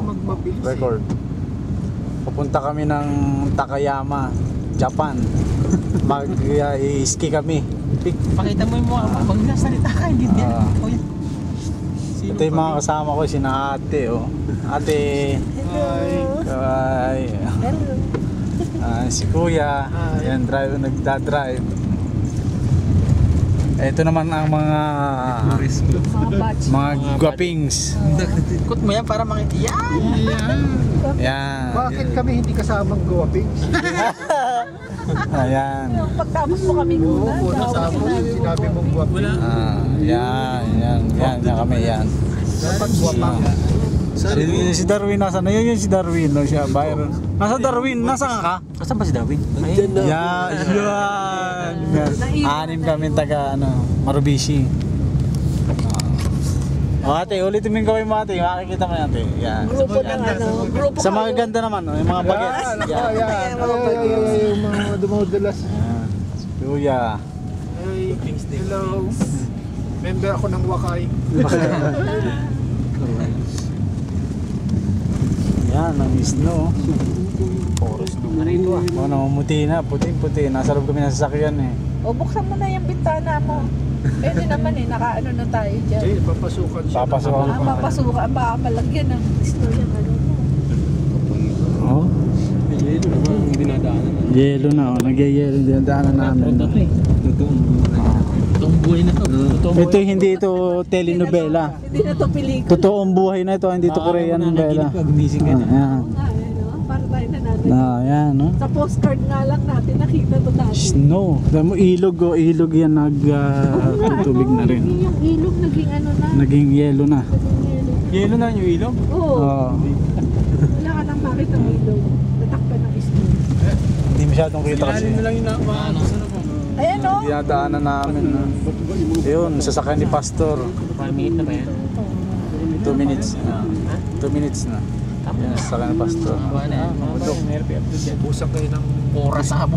magmabilis record. Pupunta kami ng Takayama, Japan. Mag-ski kami. Pakita mo yung mga pag nasalita ka, hindi din. Ito yung mga kasama ko, sina ate, oh. Ate. Hi. Si kuya. Yan, nagdadrive. Ito naman ang mga gwapings. Ikot mo yan para makita. Yan. Bakit kami hindi kasamang gwapings? Ayan. Pagtapos mo kami Oo, kasama mo, sinabi mong gwapings. Yan kami yan. Dapat gwapang. Si Darwin nasa na? Yun yung si Darwin, no? Siya, Byron. Nasa Darwin, nasaan ka? Kasama ba si Darwin? Yan. Anim kami taga Marubishi. Ate, ulitin mo yung gawin mo ate, makikita mo ate. Yan. Grupo ng grupo Sa mga ganda naman, yung mga bagets. Yan. Yung mga dumadalas. Kuya. Hello. Member ako ng Wakay. Yan, ang snow. Forest na rito ah. Namumuti na, puting-puti. Nasa loob kami ng sasakyan eh. O buksan mo na yung bintana mo. Pwede naman eh, nakaano na tayo dyan. Jay, papasukan siya. Papasukan. Mapasukan, baka malagyan ng snow yung ano mo. Oh? Yelo naman, dinadaanan na. Yelo na, oh. Nag-yelo yung dinadaanan namin. Totoong buhay na to. Ito hindi ito telenovela. Hindi na to pelikula. Totoong buhay na ito, hindi ito Korean novela. Gumising ka na. Yan. Para tayo na natin. Yan, no? Sa postcard nga lang natin, nakita to natin. Snow. Dahil mo ilog, oh. Ilog yan, tubig na rin. Yung ilog naging ano na. Naging yelo na. Yelo na yung ilog? Oo. Oo. Wala ka nang makita ng ilog. Natakpan ng snow. Hindi masyadong kita kasi. Ilalim mo lang yung nakamaano. Ayan o. Dinadaanan namin. Yun, sasakyan ni Pastor. 1 minute na ba yan? 2 minutes. 2 minutes na. Yan, sasakyan ni Pastor. Busang kayo ng oras sa abot.